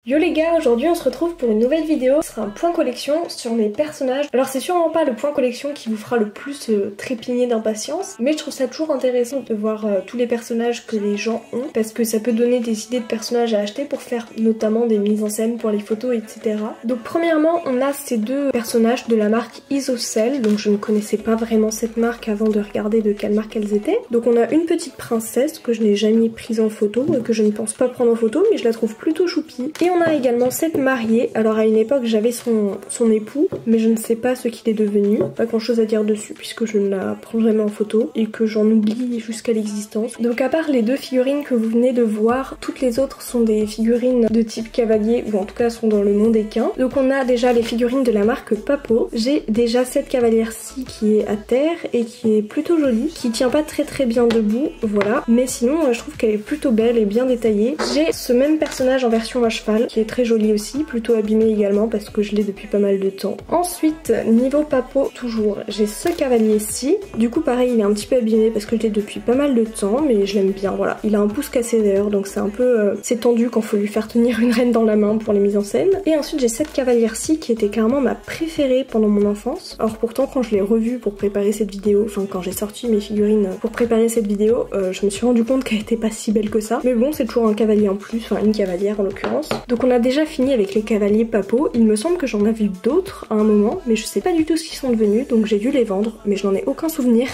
Yo les gars, aujourd'hui on se retrouve pour une nouvelle vidéo, ce sera un point collection sur mes personnages. Alors c'est sûrement pas le point collection qui vous fera le plus trépigner d'impatience, mais je trouve ça toujours intéressant de voir tous les personnages que les gens ont, parce que ça peut donner des idées de personnages à acheter pour faire notamment des mises en scène pour les photos, etc. Donc premièrement on a ces deux personnages de la marque Isocell, donc je ne connaissais pas vraiment cette marque avant de regarder de quelle marque elles étaient. Donc on a une petite princesse que je n'ai jamais prise en photo, et que je ne pense pas prendre en photo, mais je la trouve plutôt choupie. Et on a également cette mariée. Alors à une époque j'avais son époux, mais je ne sais pas ce qu'il est devenu. Pas grand chose à dire dessus puisque je ne la prends jamais en photo et que j'en oublie jusqu'à l'existence. Donc à part les deux figurines que vous venez de voir, toutes les autres sont des figurines de type cavalier, ou en tout cas sont dans le monde équin. Donc on a déjà les figurines de la marque Papo. J'ai déjà cette cavalière-ci qui est à terre et qui est plutôt jolie, qui tient pas très bien debout, voilà. Mais sinon je trouve qu'elle est plutôt belle et bien détaillée. J'ai ce même personnage en version à cheval qui est très joli aussi, plutôt abîmé également parce que je l'ai depuis pas mal de temps. Ensuite, niveau Papo, toujours, j'ai ce cavalier-ci. Du coup pareil, il est un petit peu abîmé parce que je l'ai depuis pas mal de temps, mais je l'aime bien, voilà. Il a un pouce cassé d'ailleurs, donc c'est un peu... c'est tendu quand faut lui faire tenir une reine dans la main pour les mises en scène. Et ensuite j'ai cette cavalière-ci qui était carrément ma préférée pendant mon enfance. Alors pourtant quand je l'ai revue pour préparer cette vidéo, enfin quand j'ai sorti mes figurines pour préparer cette vidéo, je me suis rendu compte qu'elle était pas si belle que ça. Mais bon, c'est toujours un cavalier en plus, enfin une cavalière en l'occurrence. Donc on a déjà fini avec les cavaliers Papo. Il me semble que j'en ai vu d'autres à un moment, mais je sais pas du tout ce qu'ils sont devenus, donc j'ai dû les vendre, mais je n'en ai aucun souvenir.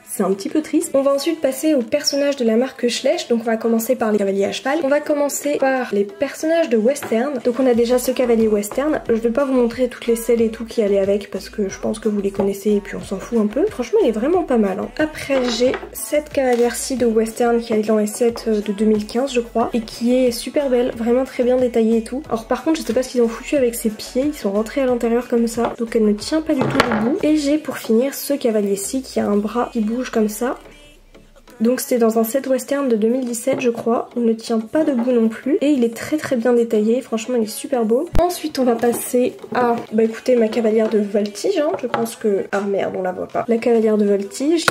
C'est un petit peu triste. On va ensuite passer aux personnages de la marque Schleich. Donc on va commencer par les cavaliers à cheval. On va commencer par les personnages de western. Donc on a déjà ce cavalier western. Je vais pas vous montrer toutes les selles et tout qui allaient avec parce que je pense que vous les connaissez et puis on s'en fout un peu. Franchement il est vraiment pas mal. Hein. Après j'ai cette cavalière-ci de western qui est dans les sets de 2015 je crois. Et qui est super belle, vraiment très bien détaillée et tout. Alors par contre je sais pas ce qu'ils ont foutu avec ses pieds. Ils sont rentrés à l'intérieur comme ça. Donc elle ne tient pas du tout debout. Et j'ai pour finir ce cavalier-ci qui a un bras qui bouge comme ça. Donc c'était dans un set western de 2017 je crois, il ne tient pas debout non plus et il est très bien détaillé, franchement il est super beau. Ensuite on va passer à, bah écoutez, ma cavalière de voltige, hein. Je pense que... ah merde on la voit pas. La cavalière de voltige,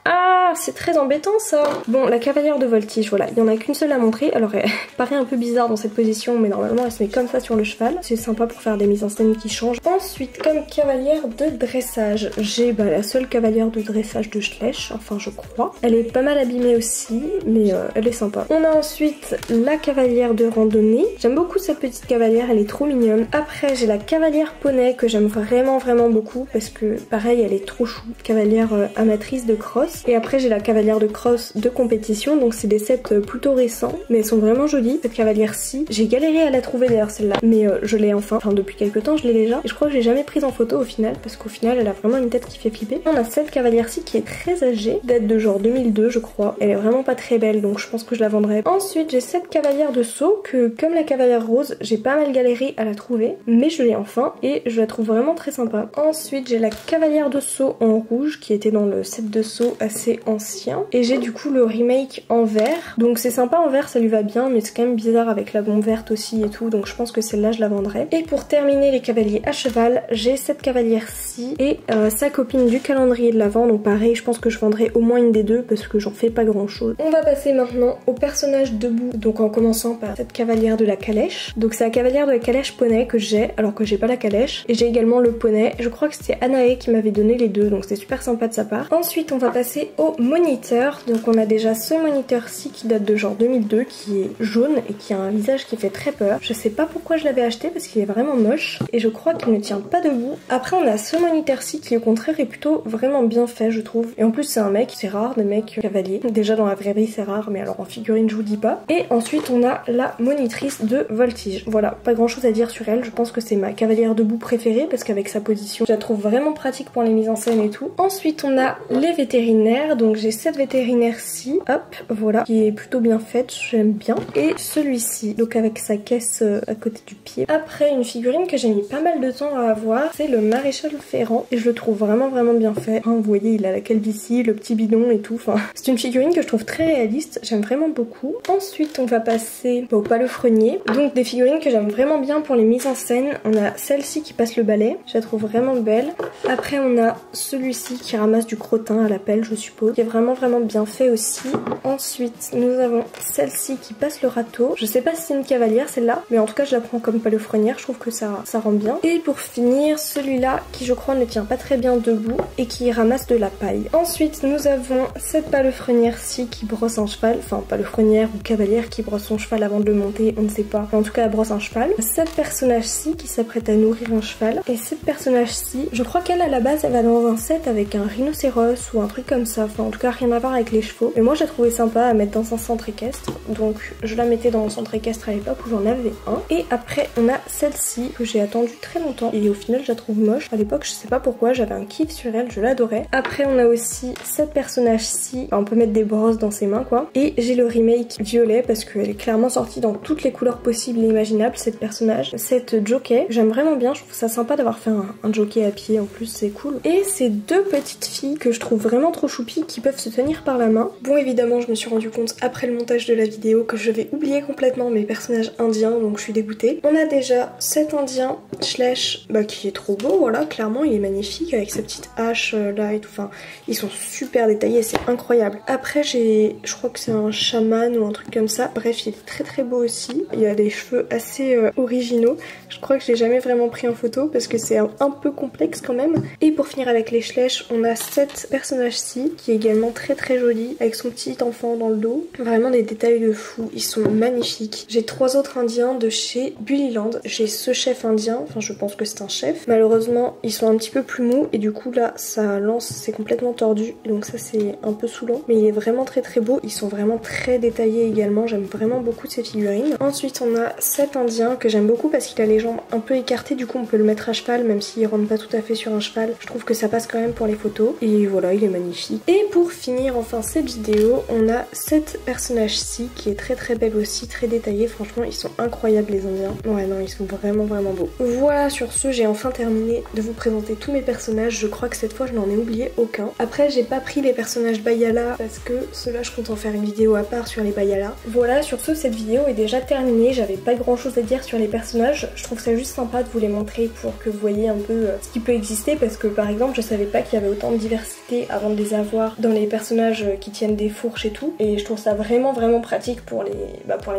ah c'est très embêtant ça. Bon, la cavalière de voltige, voilà, il n'y en a qu'une seule à montrer. Alors elle paraît un peu bizarre dans cette position, mais normalement elle se met comme ça sur le cheval. C'est sympa pour faire des mises en scène qui changent. Ensuite, comme cavalière de dressage, j'ai la seule cavalière de dressage de Schleich, enfin je crois. Elle est pas mal abîmée aussi, mais elle est sympa. On a ensuite la cavalière de randonnée. J'aime beaucoup cette petite cavalière, elle est trop mignonne. Après j'ai la cavalière poney que j'aime vraiment beaucoup parce que pareil elle est trop chou. Cavalière amatrice de cross. Et après j'ai la cavalière de cross de compétition, donc c'est des sets plutôt récents, mais elles sont vraiment jolies. Cette cavalière-ci, j'ai galéré à la trouver d'ailleurs celle-là, mais je l'ai enfin depuis quelques temps je l'ai déjà. Et je crois que je l'ai jamais prise en photo au final, parce qu'au final elle a vraiment une tête qui fait flipper. On a cette cavalière-ci qui est très âgée, date de genre 2002 je crois. Elle est vraiment pas très belle, donc je pense que je la vendrai. Ensuite j'ai cette cavalière de saut que, comme la cavalière rose, j'ai pas mal galéré à la trouver, mais je l'ai enfin et je la trouve vraiment très sympa. Ensuite j'ai la cavalière de saut en rouge qui était dans le set de saut assez ancien, et j'ai du coup le remake en vert, donc c'est sympa en vert, ça lui va bien, mais c'est quand même bizarre avec la bombe verte aussi et tout, donc je pense que celle-là je la vendrai. Et pour terminer les cavaliers à cheval, j'ai cette cavalière-ci et sa copine du calendrier de l'Avent, donc pareil je pense que je vendrai au moins une des deux parce que j'en fais pas grand chose. On va passer maintenant au personnage debout, donc en commençant par cette cavalière de la calèche. Donc c'est la cavalière de la calèche poney que j'ai, alors que j'ai pas la calèche, et j'ai également le poney. Je crois que c'était Anae qui m'avait donné les deux, donc c'était super sympa de sa part. Ensuite on va passer au moniteur. Donc on a déjà ce moniteur-ci qui date de genre 2002, qui est jaune et qui a un visage qui fait très peur. Je sais pas pourquoi je l'avais acheté parce qu'il est vraiment moche et je crois qu'il ne tient pas debout. Après on a ce moniteur-ci qui au contraire est plutôt vraiment bien fait je trouve. Et en plus c'est un mec, c'est rare des mecs cavaliers. Déjà dans la vraie vie c'est rare, mais alors en figurine je vous dis pas. Et ensuite on a la monitrice de voltige. Voilà, pas grand chose à dire sur elle. Je pense que c'est ma cavalière debout préférée parce qu'avec sa position je la trouve vraiment pratique pour les mises en scène et tout. Ensuite on a les vétérinaires. Donc j'ai cette vétérinaire-ci, hop, voilà, qui est plutôt bien faite, j'aime bien. Et celui-ci, donc avec sa caisse à côté du pied. Après, une figurine que j'ai mis pas mal de temps à avoir, c'est le maréchal Ferrand. Et je le trouve vraiment bien fait. Hein, vous voyez, il a la calvitie, le petit bidon et tout. Enfin, c'est une figurine que je trouve très réaliste, j'aime vraiment beaucoup. Ensuite, on va passer au palefrenier. Donc des figurines que j'aime vraiment bien pour les mises en scène. On a celle-ci qui passe le balai, je la trouve vraiment belle. Après, on a celui-ci qui ramasse du crottin à la pelle, je suppose. qui est vraiment bien fait aussi. Ensuite nous avons celle-ci qui passe le râteau. Je sais pas si c'est une cavalière celle-là, mais en tout cas je la prends comme palefrenière, je trouve que ça rend bien. Et pour finir celui-là qui je crois ne tient pas très bien debout et qui ramasse de la paille. Ensuite nous avons cette palefrenière-ci qui brosse un cheval, enfin palefrenière ou cavalière qui brosse son cheval avant de le monter, on ne sait pas, mais en tout cas elle brosse un cheval. Cette personnage-ci qui s'apprête à nourrir un cheval, et cette personnage-ci, je crois qu'elle à la base elle va dans un set avec un rhinocéros ou un truc comme ça, enfin en tout cas rien à voir avec les chevaux. Mais moi j'ai trouvé sympa à mettre dans un centre équestre, donc je la mettais dans le centre équestre à l'époque où j'en avais un. Et après on a celle-ci que j'ai attendue très longtemps et au final je la trouve moche. À l'époque je sais pas pourquoi, j'avais un kiff sur elle, je l'adorais. Après on a aussi cette personnage-ci, on peut mettre des brosses dans ses mains quoi. Et j'ai le remake violet parce qu'elle est clairement sortie dans toutes les couleurs possibles et imaginables cette personnage. Cette jockey, j'aime vraiment bien, je trouve ça sympa d'avoir fait un jockey à pied en plus, c'est cool. Et ces deux petites filles que je trouve vraiment trop choupies qui peuvent se tenir par la main. Bon évidemment je me suis rendu compte après le montage de la vidéo que je vais oublier complètement mes personnages indiens, donc je suis dégoûtée. On a déjà cet indien Schleich qui est trop beau, voilà, clairement il est magnifique avec sa petite hache là et tout, enfin ils sont super détaillés, c'est incroyable. Après je crois que c'est un chaman ou un truc comme ça, bref il est très beau aussi, il a des cheveux assez originaux, je crois que je l'ai jamais vraiment pris en photo parce que c'est un peu complexe quand même. Et pour finir avec les Schleich, on a cette personnage-ci qui est également très jolie avec son petit enfant dans le dos, vraiment des détails de fou, ils sont magnifiques. J'ai 3 autres indiens de chez Bullyland, j'ai ce chef indien, enfin je pense que c'est un chef, malheureusement ils sont un petit peu plus mous et du coup là sa lance c'est complètement tordu, donc ça c'est un peu saoulant, mais il est vraiment très beau, ils sont vraiment très détaillés également, j'aime vraiment beaucoup ces figurines. Ensuite on a cet indien que j'aime beaucoup parce qu'il a les jambes un peu écartées, du coup on peut le mettre à cheval même s'il rentre pas tout à fait sur un cheval, je trouve que ça passe quand même pour les photos et voilà il est magnifique. Et pour finir enfin cette vidéo, on a cette personnage-ci qui est très belle aussi, très détaillée, franchement ils sont incroyables les indiens, ouais non ils sont vraiment beaux. Voilà, sur ce j'ai enfin terminé de vous présenter tous mes personnages, je crois que cette fois je n'en ai oublié aucun. Après j'ai pas pris les personnages Bayala parce que ceux-là je compte en faire une vidéo à part sur les Bayala. Voilà, sur ce cette vidéo est déjà terminée, j'avais pas grand chose à dire sur les personnages, je trouve ça juste sympa de vous les montrer pour que vous voyez un peu ce qui peut exister parce que par exemple je savais pas qu'il y avait autant de diversité avant de les avoir dans les personnages qui tiennent des fourches et tout, et je trouve ça vraiment pratique pour les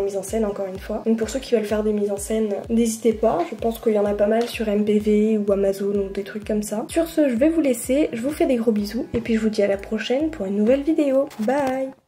mises en scène encore une fois. Donc pour ceux qui veulent faire des mises en scène, n'hésitez pas, je pense qu'il y en a pas mal sur MPV ou Amazon ou des trucs comme ça. Sur ce je vais vous laisser, je vous fais des gros bisous et puis je vous dis à la prochaine pour une nouvelle vidéo. Bye!